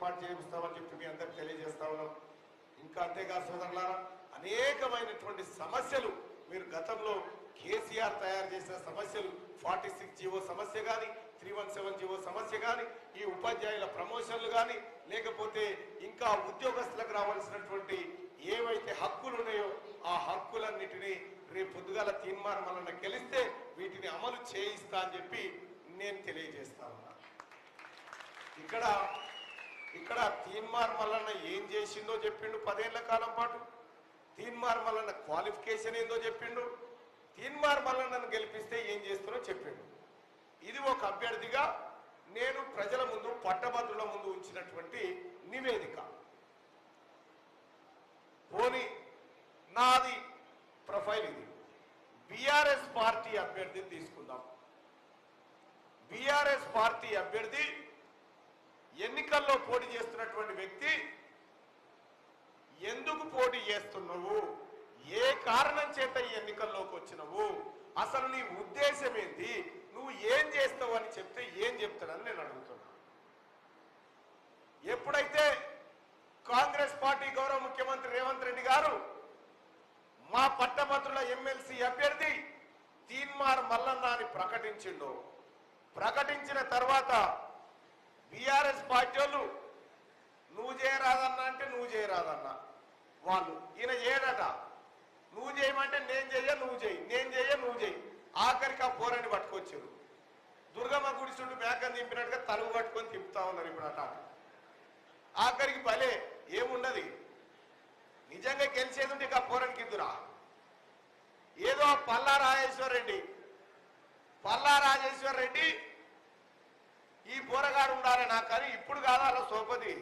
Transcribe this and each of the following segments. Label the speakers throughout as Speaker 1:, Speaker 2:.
Speaker 1: ఏర్పాటు చేస్తామని చెప్పి మీ అందరికి తెలియజేస్తా ఉన్నాం. ఇంకా అంతేకాదు సోదరులారా, అనేకమైనటువంటి సమస్యలు మీరు గతంలో కేసీఆర్ తయారు చేసిన సమస్యలు 46 జీవో సమస్య కానీ, 317 జీవో సమస్య కానీ, ఈ ఉపాధ్యాయుల ప్రమోషన్లు కానీ, లేకపోతే ఇంకా ఉద్యోగస్తులకు రావాల్సినటువంటి ఏవైతే హక్కులు ఉన్నాయో ఆ హక్కులన్నిటినీ రేపు పొద్దుగాల తీర్మానం వలన గెలిస్తే వీటిని అమలు చేయిస్తా అని చెప్పి నేను తెలియజేస్తా ఉన్నా. ఇక్కడ తీన్మార్ మల్లన్న ఏం చేసిందో చెప్పిండు. 10 ఏళ్ల కాలం పాటు తీన్మార్ మల్లన్న క్వాలిఫికేషన్ ఏందో చెప్పిండు. తీన్మార్ మల్లన్నను గెలిపిస్తే ఏం చేస్తారో చెప్పిండు. ఇది ఒక అభ్యర్థిగా నేను ప్రజల ముందు, పట్టభద్రుల ముందు ఉంచినటువంటి నివేదిక. పోనీ నాది ప్రొఫైల్ ఇది. బీఆర్ఎస్ పార్టీ అభ్యర్థిని తీసుకుందాం. బీఆర్ఎస్ పార్టీ అభ్యర్థి ఎన్నికల్లో పోటీ చేస్తున్నటువంటి వ్యక్తి, ఎందుకు పోటీ చేస్తున్నావు, ఏ కారణం చేత ఈ ఎన్నికల్లోకి వచ్చినవు, అసలు నీ ఉద్దేశం ఏంటి, నువ్వు ఏం చేస్తావు అని చెప్తే ఏం చెప్తాడని నేను అడుగుతున్నా. ఎప్పుడైతే కాంగ్రెస్ పార్టీ గౌరవ ముఖ్యమంత్రి రేవంత్ రెడ్డి గారు మా పట్టభద్రుల ఎమ్మెల్సీ అభ్యర్థి తీన్మార్ మల్లన్న అని ప్రకటించిండో, ప్రకటించిన తర్వాత బీఆర్ఎస్ పార్టీ వాళ్ళు నువ్వు చేయరాదన్నా అంటే నువ్వు చేయరాదన్నా, వాళ్ళు ఈయన చేయడట, నువ్వు చేయమంటే నేను చెయ్య నువ్వు చెయ్యి, నేను చెయ్య నువ్వు చెయ్యి, ఆఖరికి ఆ పోరాన్ని పట్టుకొచ్చారు. దుర్గమ్మ గుడి చుట్టూ మేకని దింపినట్టుగా తలుగు పట్టుకొని తిప్పుతా ఉన్నారు ఇప్పుడు అట. ఆఖరికి భలే ఏముండదు, నిజంగా గెలిచేది ఉంటే ఇక పోరానికి ఇద్దురా. ఏదో పల్లా రాజేశ్వర రెడ్డి ఈ పోరగాడు ఉండాలి నాకు, కానీ ఇప్పుడు కాదా అలా సోపది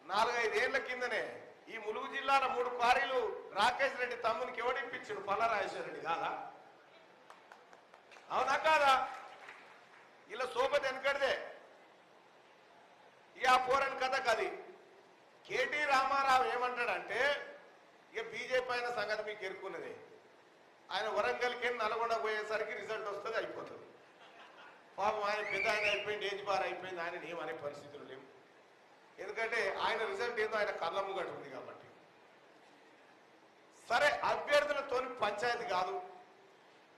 Speaker 1: 4-5 ఏళ్ల కిందనే ఈ ములుగు జిల్లాలో 3 క్వారీలు రాకేష్ రెడ్డి తమ్మునికి ఎవడిప్పించాడు, పల్లా రాజేశ్వర రెడ్డి కాదా? అవునా కాదా? ఇలా సోపతి వెనకడిదే. ఇక ఆ పోరని కథ కది. కేటీ రామారావు ఏమంటాడంటే, ఇక బీజేపీ అయిన సంగతి మీకు ఎరుకున్నది, ఆయన వరంగల్కి నల్గొండ పోయేసరికి రిజల్ట్ వస్తుంది, అయిపోతుంది. పాపం ఆయన పెద్ద ఆయన అయిపోయింది, ఏజ్ బార్ అయిపోయింది, ఆయన ఏమనే పరిస్థితులు లేవు. ఎందుకంటే ఆయన రిజల్ట్ ఏదో ఆయన కళ్ళ ముంగట ఉంది కాబట్టి. సరే, అభ్యర్థులతో పంచాయతీ కాదు,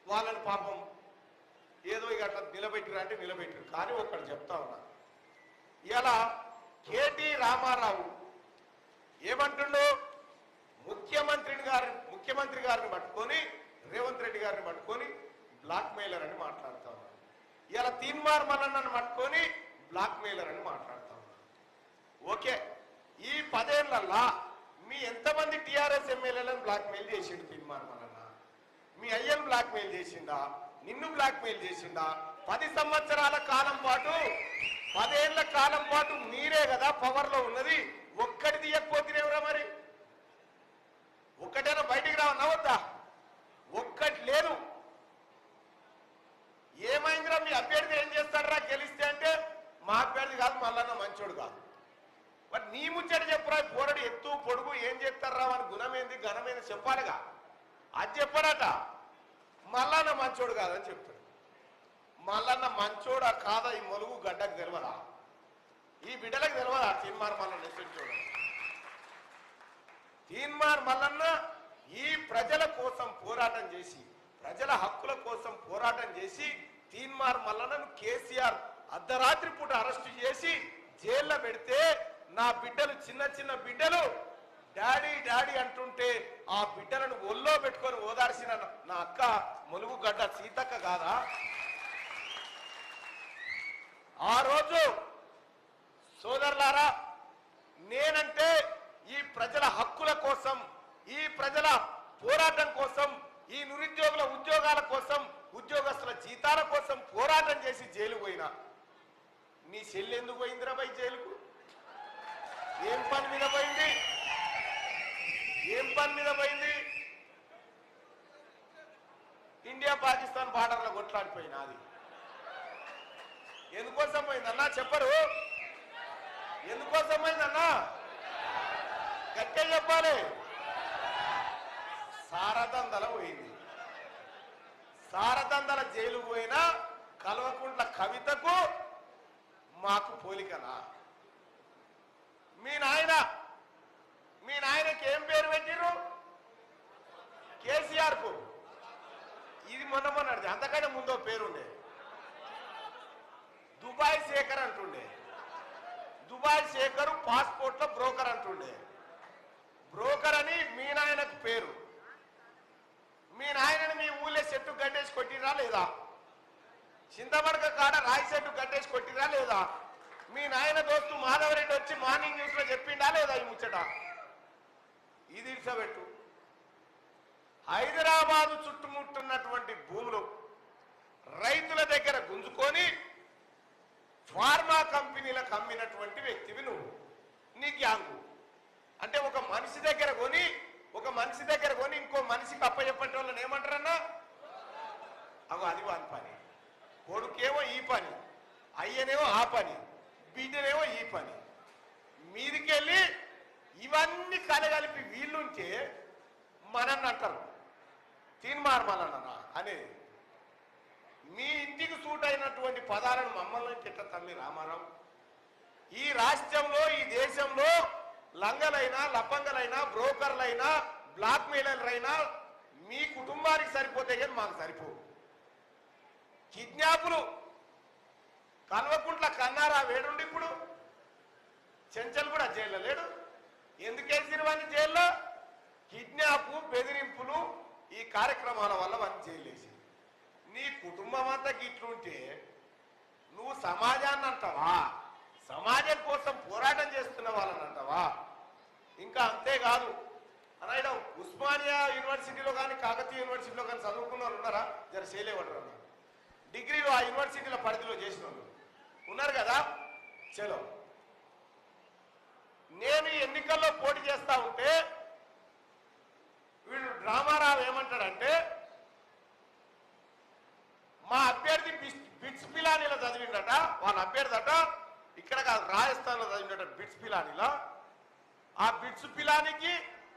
Speaker 1: వాళ్ళని పాపం ఏదో ఇక అట్లా నిలబెట్టిరంటే నిలబెట్టారు. కానీ ఒక్కడు చెప్తా ఉన్నా, ఇలా కేటీ రామారావు ఏమంటుండో, ముఖ్యమంత్రి గారిని పట్టుకొని రేవంత్ రెడ్డి గారిని పట్టుకొని బ్లాక్ మెయిలర్ అని మాట్లాడుతా ఉన్నారు. ఇలా తీన్మార్ మల్లన్నను పట్టుకొని బ్లాక్ మెయిలర్ అని మాట్లాడుతా ఉన్నారు. ఓకే, ఈ 10 ఏళ్లల్లా మీ ఎంతమంది టీఆర్ఎస్ ఎమ్మెల్యేలను బ్లాక్ మెయిల్ చేసిండు తీన్మార్ మల్లన్న? మీ అయ్యను బ్లాక్ మెయిల్ చేసిండా? నిన్ను బ్లాక్ మెయిల్ చేసిండా? 10 సంవత్సరాల కాలం పాటు, 10 ఏళ్ల కాలం పాటు మీరే కదా పవర్ లో ఉన్నది. ఒక్కటి తీయకపోతేనేవరా మరి? ఒక్కటైనా బయటికి రావన్నా వద్దా? ఒక్కటి లేదు. ఏమైందిరా మీ అభ్యర్థి ఏం చేస్తాడరా గెలిస్తే అంటే, మా అభ్యర్థి కాదు, మల్లన్న మంచోడు కాదు. మరి నీ ముచ్చట చెప్పురా, పోరడు ఎత్తు పొడుగు ఏం చేస్తారా, వాని గుణమేంది ఘనమేంది చెప్పాలిగా. అది చెప్పాడట, మల్లన్న మంచోడు కాదని చెప్తాడు. మల్లన్న మంచోడా కాదా ఈ ములుగు గడ్డకు తెలియదా? ఈ బిడ్డలకు తెలియదా తీన్మార్ మల్లన్న చూడండి. తీన్మార్ మల్లన్న ఈ ప్రజల కోసం పోరాటం చేసి, ప్రజల హక్కుల కోసం పోరాటం చేసి, తీన్మార్ మల్లన్నను కేసీఆర్ అర్ధరాత్రి పూట అరెస్టు చేసి జైల్లో పెడితే, నా బిడ్డలు, చిన్న బిడ్డలు డాడీ డాడీ అంటుంటే ఆ బిడ్డలను ఒళ్ళో పెట్టుకొని ఓదార్చిన నా అక్క ములుగు గడ్డ సీతక్క కాదా? ఆ రోజు సోదరులారా, నేనంటే ఈ ప్రజల హక్కుల కోసం, ఈ ప్రజల పోరాటం కోసం, ఈ నిరుద్యోగుల ఉద్యోగాల కోసం, ఉద్యోగస్తుల జీతాల కోసం పోరాటం చేసి జైలు పోయినా. నీ చెల్లి ఎందుకు పోయిందిరా బై జైలుకు? ఏం పని మీద పోయింది? ఇండియా పాకిస్తాన్ బార్డర్లో కొట్లాడిపోయినా. అది ఎందుకోసం పోయిందన్నా చెప్పరు? ఎందుకోసం పోయిందన్నా గట్టిగా చెప్పాలి. సారదందల పోయింది. సారదందల జైలు పోయినా కల్వకుంట్ల కవితకు మాకు పోలికనా? శేఖర్ అంటుండే, దుబాయ్ శేఖర్ పాస్పోర్ట్ లో బ్రోకర్ అంటుండే. బ్రోకర్ అని మీ నాయనకు పేరు. మీ నాయనని మీ ఊళ్ళో చెట్టు గడ్డేసి కొట్టిరా లేదా? చింతమడక కాడ రాయి చెట్టు గడ్డేసి కొట్టిరా లేదా? మీ నాయన దోస్తు మాధవరెడ్డి వచ్చి మార్నింగ్ న్యూస్ లో చెప్పిండా లేదా ఈ ముచ్చట? ఇది ఇడ్చబెట్టు. హైదరాబాదు చుట్టుముట్టున్నటువంటి భూములు రైతుల దగ్గర గుంజుకొని ఫార్మా కంపెనీలకు అమ్మినటువంటి వ్యక్తివి నువ్వు. నీ గ్యాంగు అంటే ఒక మనిషి దగ్గర కొని ఇంకో మనిషికి అప్పచెప్పటి వాళ్ళని ఏమంటారన్నా? అగో అది వాని పని. కొడుకేమో ఈ పని, అయ్యనేమో ఆ పని, బిడ్డనేమో ఈ పని. మీదికెళ్ళి ఇవన్నీ కలగలిపి వీళ్ళుంటే మనల్ని అంటారు తీన్మార్మలన్నా అనేది. మీ ఇంటికి సూట్ అయినటువంటి పదాలను మమ్మల్ని తిట్ట తమ్మి రామారావు. ఈ రాష్ట్రంలో ఈ దేశంలో లంగలైనా లప్పంగలైనా బ్రోకర్లైనా బ్లాక్ మెయిలర్లైనా మీ కుటుంబానికి సరిపోతే కానీ మాకు సరిపోవు. కిడ్నాపులు కల్వకుంట్ల కన్నారా వేడుండి ఇప్పుడు చెంచల్ కూడా జైల్లో లేడు. ఎందుకేసిరు వాడిని జైల్లో? కిడ్నాపు బెదిరింపులు ఈ కార్యక్రమాల వల్ల వాడిని జైలు వేసి. నీ కుటుంబం అంతా గిట్లుంటే నువ్వు సమాజాన్ని అంటావా? సమాజం కోసం పోరాటం చేస్తున్న వాళ్ళని అంటావా? ఇంకా అంతేకాదు అన్నాడు, ఉస్మానియా యూనివర్సిటీలో కానీ కాకతీయ యూనివర్సిటీలో కానీ చదువుకున్న వాళ్ళు ఉన్నారా? జర చేయలేవడరు అన్న డిగ్రీలు ఆ యూనివర్సిటీల పరిధిలో చేసిన వాళ్ళు ఉన్నారు కదా. చలో, నేను ఎన్నికల్లో పోటీ చేస్తా ఉంటే వీడు రామారావు ఏమంటాడంటే, మా అభ్యర్థి బిట్స్ పిలానీలో చదివిండట, వాళ్ళ అభ్యర్థి అట ఇక్కడ కాదు రాజస్థాన్లో చదివిండట బిట్స్ పిలానీలో. ఆ బిట్స్ పిలానికి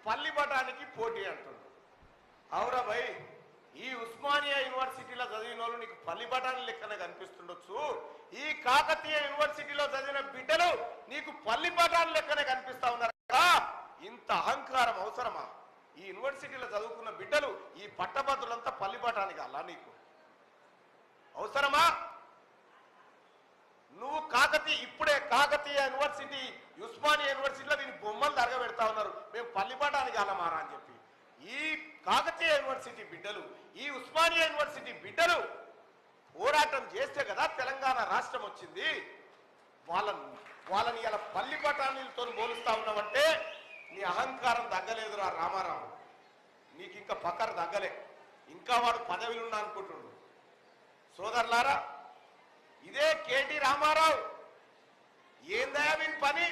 Speaker 1: పల్లి బఠానికి పోటీ అంటుండు. అవురా భయ్, ఈ ఉస్మానియా యూనివర్సిటీలో చదివిన వాళ్ళు నీకు పల్లి బఠానీ లెక్కనే కనిపిస్తుండొచ్చు, ఈ కాకతీయ యూనివర్సిటీలో చదివిన బిడ్డలు నీకు పల్లి బఠానీ లెక్కనే కనిపిస్తా ఉన్నారు. ఇంత అహంకారం అవసరమా? ఈ యూనివర్సిటీలో చదువుకున్న బిడ్డలు ఈ పట్టభద్రులంతా పల్లి బఠానీ కాలా నీకు అవసరమా? నువ్వు ఇప్పుడే కాకతీయ యూనివర్సిటీ ఉస్మానియా యూనివర్సిటీలో దీని బొమ్మలు తరగబెడతా ఉన్నారు, మేము పల్లిపటానికి కాలమారా అని చెప్పి. ఈ కాకతీయ యూనివర్సిటీ బిడ్డలు ఈ ఉస్మానియా యూనివర్సిటీ బిడ్డలు పోరాటం చేస్తే కదా తెలంగాణ రాష్ట్రం వచ్చింది. వాళ్ళని ఇలా పల్లిపటాలతో పోలుస్తా ఉన్నావంటే నీ అహంకారం తగ్గలేదురా రామారావు. నీకు ఇంకా పక్కన తగ్గలే, ఇంకా వాడు పదవిలు ఉన్నా అనుకుంటుండు. సోదరులారా, ఇదే కేటీ రామారావు ఏందయా వీని పని?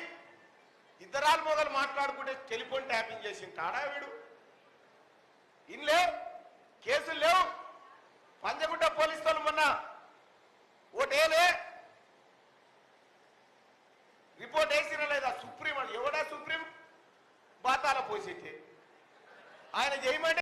Speaker 1: ఇద్దరాలు మొదలు మాట్లాడుకుంటే టెలిఫోన్ ట్యాపింగ్ చేసింటాడా వీడు? ఇన్లే కేసులు లేవు. పంజగుట్ట పోలీసు వాళ్ళు మొన్న ఓటేలే రిపోర్ట్ వేసిన లేదా? సుప్రీం ఎవడా సుప్రీం బాతాల పోసేటే ఆయన చేయమంటే